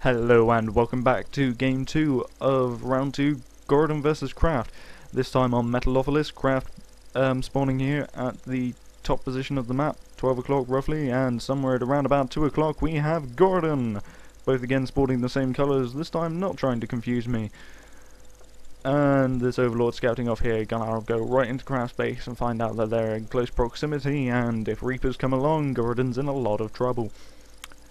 Hello and welcome back to game 2 of round 2 Gorodon vs Craft. This time on Metalopolis. Craft spawning here at the top position of the map, 12 o'clock roughly, and somewhere at around about 2 o'clock we have Gorodon. Both again sporting the same colours, this time not trying to confuse me. And this Overlord scouting off here, gonna go right into Craft's base and find out that they're in close proximity, and if Reapers come along, Gorodon's in a lot of trouble.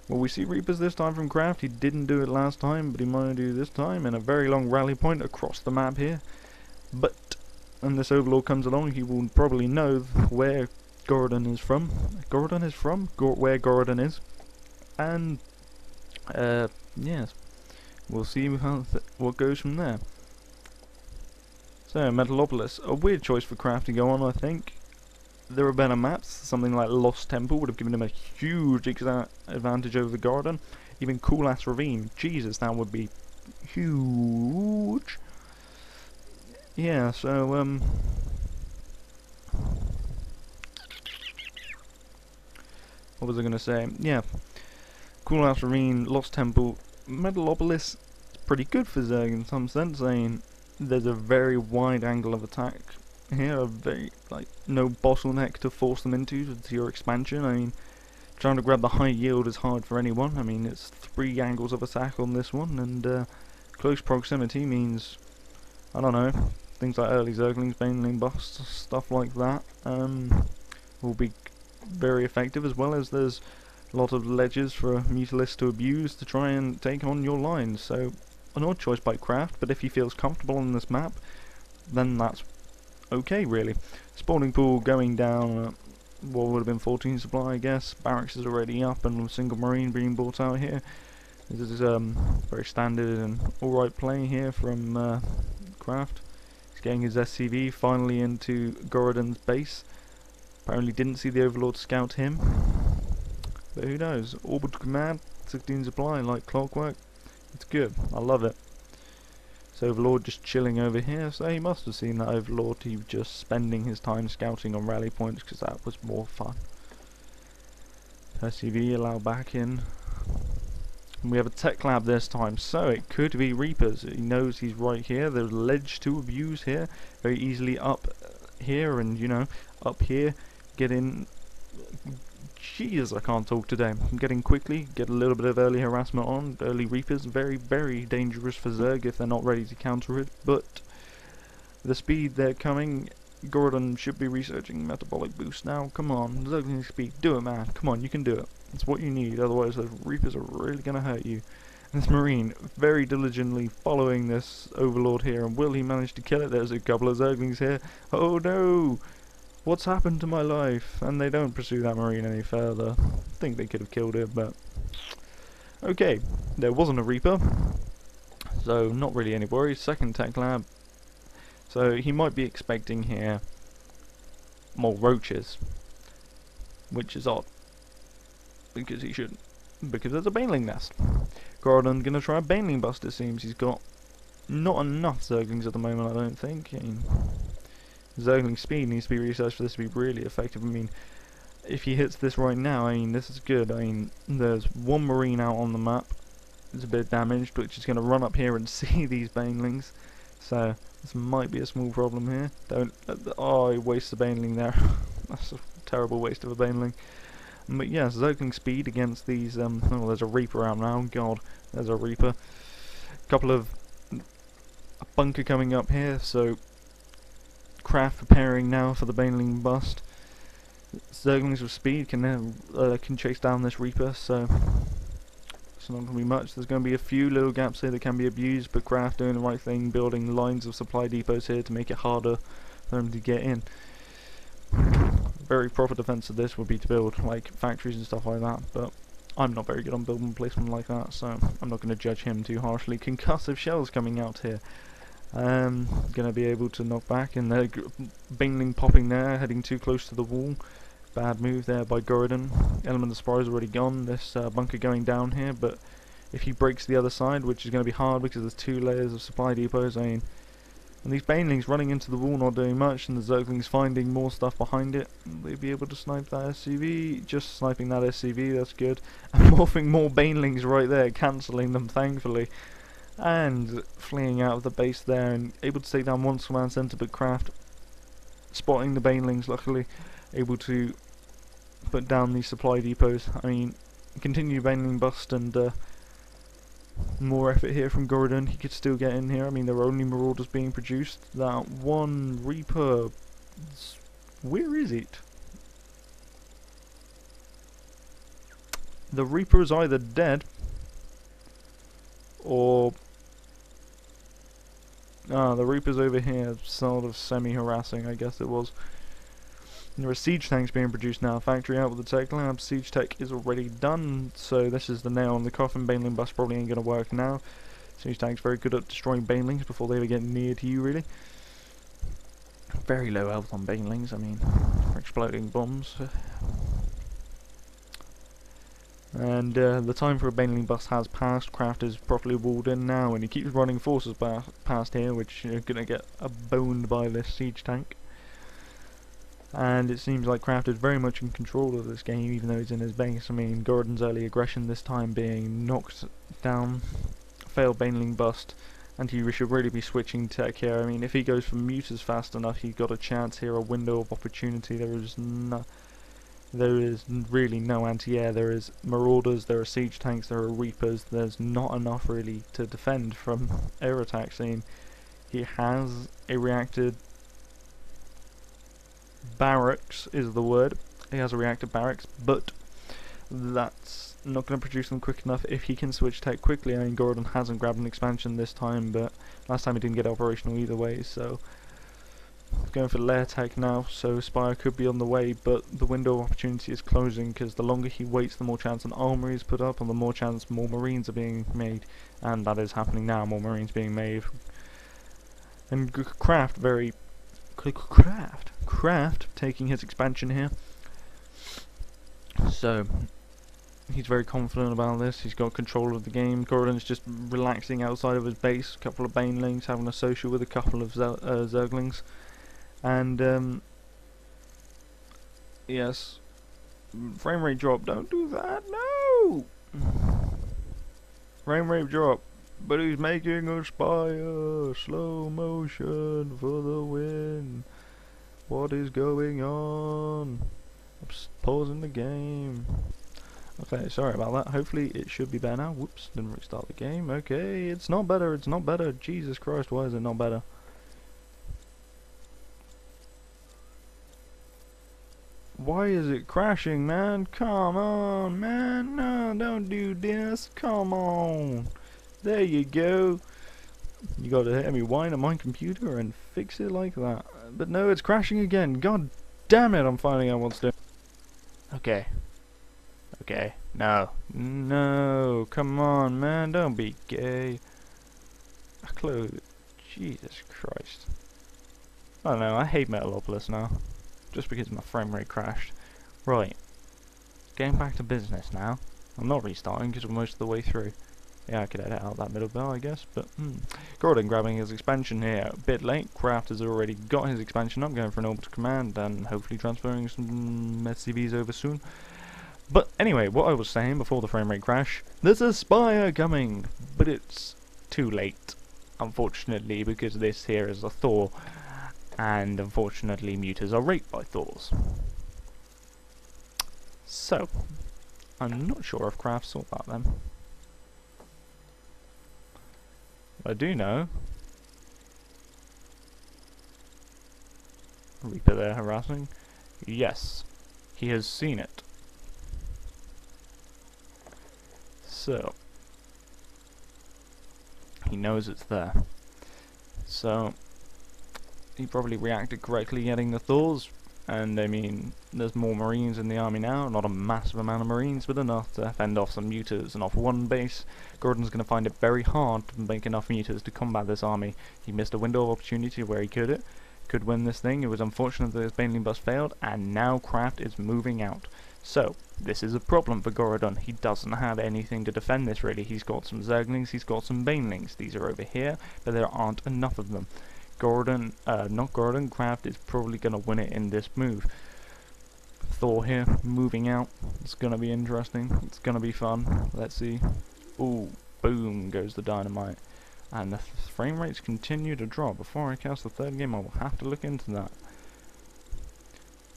Well, we see Reapers this time from Craft. He didn't do it last time, but he might do this time, in a very long rally point across the map here. But when this Overlord comes along, he will probably know where Gorodon is from. Where Gorodon is. And, yes, we'll see what goes from there. So, Metalopolis, a weird choice for Craft to go on, I think. There are better maps. Something like Lost Temple would have given him a huge advantage over the Gorodon. Even Cool Ass Ravine, Jesus, that would be huge. Yeah, so what was I gonna say? Yeah, Cool Ass Ravine, Lost Temple, Metalopolis is pretty good for Zerg in some sense. I mean, there's a very wide angle of attack here, a very, no bottleneck to force them into your expansion. I mean, trying to grab the high yield is hard for anyone. I mean, it's 3 angles of attack on this one, and close proximity means, I don't know, things like early Zerglings, Baneling busts, stuff like that, will be very effective, as well as there's a lot of ledges for Mutalists to abuse to try and take on your lines. So, an odd choice by Craft, but if he feels comfortable on this map, then that's okay, really. Spawning pool going down, what would have been 14 supply, I guess. Barracks is already up, and a single marine being bought out here. This is very standard and alright play here from Craft. He's getting his SCV finally into Gorodon's base. Apparently didn't see the Overlord scout him, but who knows. Orbital command, 16 supply, like clockwork. It's good, I love it. Overlord just chilling over here, so he must have seen that Overlord. He was just spending his time scouting on rally points because that was more fun. SCV allow back in. And we have a tech lab this time, so it could be Reapers. He knows he's right here. There's ledge to abuse here, very easily up here, and you know, up here, get in. Jeez, I can't talk today. I'm getting quickly, get a little bit of early harassment on. Early Reapers, very, very dangerous for Zerg if they're not ready to counter it. But the speed they're coming, Gorodon should be researching metabolic boost now. Come on, Zergling speed, do it, man. Come on, you can do it. It's what you need, otherwise those Reapers are really going to hurt you. And this Marine, very diligently following this Overlord here, and will he manage to kill it? There's a couple of Zerglings here. Oh no! What's happened to my life? And they don't pursue that Marine any further. I think they could have killed it, but okay, there wasn't a Reaper, so not really any worries. Second tech lab, so he might be expecting here more roaches, which is odd, because he shouldn't, because there's a Baneling nest. Gorodon gonna try a Baneling bust, it seems. He's got not enough Zerglings at the moment, I don't think. I mean, Zergling speed needs to be researched for this to be really effective. I mean, if he hits this right now, I mean, this is good. I mean, there's one Marine out on the map. It's a bit damaged, which is going to run up here and see these Banelings. So, this might be a small problem here. Don't... oh, he wastes the Baneling there. That's a terrible waste of a Baneling. But yeah, Zergling speed against these... oh, there's a Reaper out now. God, there's a Reaper. A bunker coming up here, so... Craft preparing now for the Baneling bust. Zerglings with speed can chase down this Reaper, so it's not going to be much. There's going to be a few little gaps here that can be abused, but Craft doing the right thing, building lines of supply depots here to make it harder for them to get in. Very proper defense of this would be to build like factories and stuff like that, but I'm not very good on building placement like that, so I'm not going to judge him too harshly. Concussive shells coming out here. Gonna be able to knock back, and they're Baneling popping there, heading too close to the wall. Bad move there by Gorodon. Element of Surprise already gone. This bunker going down here, but if he breaks the other side, which is going to be hard because there's 2 layers of supply depots, I mean, And these banelings running into the wall not doing much, and the Zerglings finding more stuff behind it. They'd be able to snipe that SCV. Just sniping that SCV, that's good. And morphing more banelings right there, cancelling them thankfully. And fleeing out of the base there, and able to take down one command centre, but Craft spotting the banelings luckily, able to put down these supply depots. I mean, continue baneling bust and more effort here from Gorodon. He could still get in here. I mean, there are only Marauders being produced. That one Reaper, where is it? The Reaper is either dead or the Reaper's over here, sort of semi-harassing, I guess it was. There are siege tanks being produced now. Factory out with the tech lab. Siege tech is already done, so this is the nail on the coffin. Baneling bus probably ain't gonna work now. Siege tank's very good at destroying banelings before they ever get near to you, really. Very low health on banelings, I mean, exploding bombs. And the time for a baneling bus has passed. Craft is properly walled in now, and he keeps running forces past here, which are gonna get boned by this siege tank. And it seems like Craft is very much in control of this game, even though he's in his base. I mean, Gorodon's early aggression this time being knocked down, failed baneling bust, and he should really be switching tech here. I mean, if he goes for muters fast enough, he's got a chance here, a window of opportunity. There is really no anti-air. There is Marauders, there are siege tanks, there are Reapers. There's not enough really to defend from air attacks. I mean, he has a reacted barracks is the word. He has a reactor barracks, but that's not going to produce them quick enough if he can switch tech quickly. I mean, Gorodon hasn't grabbed an expansion this time, but last time he didn't get operational either way, so going for lair tech now, so Spire could be on the way, but the window of opportunity is closing, because the longer he waits, the more chance an armory is put up, and the more chance more marines are being made, and that is happening now, more marines being made. And Craft taking his expansion here, so he's very confident about this. He's got control of the game. Gorodon's just relaxing outside of his base, a couple of banelings, having a social with a couple of Zerglings, and yes, frame rate drop, don't do that, no! Frame rate drop. But he's making a Spire, slow motion for the win. What is going on? I'm pausing the game. Okay, sorry about that. Hopefully it should be better now. Whoops, didn't restart the game. Okay, it's not better, it's not better. Jesus Christ, why is it not better? Why is it crashing, man? Come on, man. No, don't do this. Come on. There you go. You gotta let me whine at my computer and fix it like that. But no, it's crashing again. God damn it, I'm finding out what's doing. Okay. Okay. No. No. Come on, man. Don't be gay. Close. Jesus Christ. I don't know. I hate Metalopolis now. Just because my frame rate crashed. Right. Getting back to business now. I'm not restarting because we're most of the way through. Yeah, I could edit out that middle bell, I guess, but Gorodon grabbing his expansion here a bit late. Craft has already got his expansion up, going for an orbital command, and hopefully transferring some SCVs over soon. But anyway, what I was saying before the frame rate crash, there's a Spire coming, but it's too late, unfortunately, because this here is a Thor, and unfortunately muters are raped by Thors. So, I'm not sure if Craft saw that then. I do know. Reaper there harassing. Yes, he has seen it. So, he knows it's there. So, he probably reacted correctly getting the Thors. And I mean, there's more marines in the army now, not a massive amount of marines, but enough to fend off some muters and off one base. Gorodon's going to find it very hard to make enough muters to combat this army. He missed a window of opportunity where he could win this thing. It was unfortunate that his baneling bust failed, and now Craft is moving out. So, this is a problem for Gorodon. He doesn't have anything to defend this really. He's got some Zerglings, he's got some banelings. These are over here, but there aren't enough of them. not Gorodon, Craft is probably going to win it in this move. Thor here, moving out. It's going to be interesting. It's going to be fun. Let's see. Ooh, boom goes the dynamite. And the frame rates continue to drop. Before I cast the third game, I will have to look into that.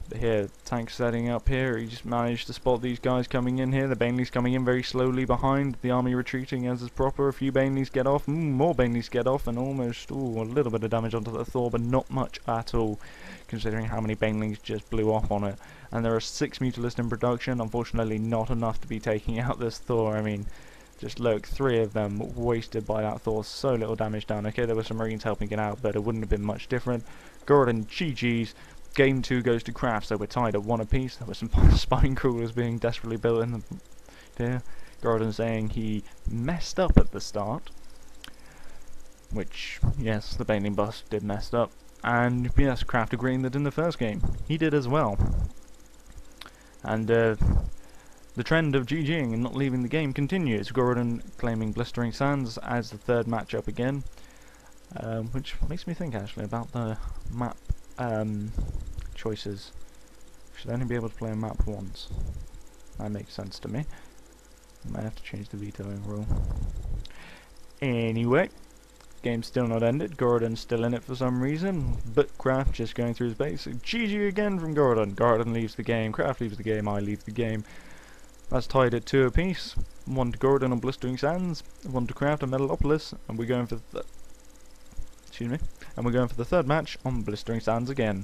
But here, tank setting up here. He just managed to spot these guys coming in here. The Baneleys coming in very slowly behind. The army retreating as is proper. A few Baneleys get off. More Baneleys get off. And almost, a little bit of damage onto the Thor, but not much at all, considering how many Baneleys just blew off on it. And there are 6 Mutalisks in production. Unfortunately, not enough to be taking out this Thor. I mean, just look, 3 of them wasted by that Thor. So little damage done. Okay, there were some Marines helping it out, but it wouldn't have been much different. Gorodon, GG's. Game 2 goes to Craft, so we're tied at 1 apiece. There were some spine crawlers being desperately built in there. Gorodon saying he messed up at the start. Which, yes, the Baneling boss did mess up. And yes, Craft agreeing that in the first game, he did as well. And the trend of GGing and not leaving the game continues. Gorodon claiming Blistering Sands as the third matchup again. Which makes me think actually about the map choices. Should only be able to play a map once. That makes sense to me. Might have to change the vetoing rule. Anyway, game's still not ended. Gorodon's still in it for some reason, but Craft just going through his base. GG again from Gorodon. Gorodon leaves the game, Craft leaves the game, I leave the game. That's tied at 2 apiece. 1 to Gorodon on Blistering Sands, 1 to Craft on Metalopolis, and we're going for the third match on Blistering Sands again.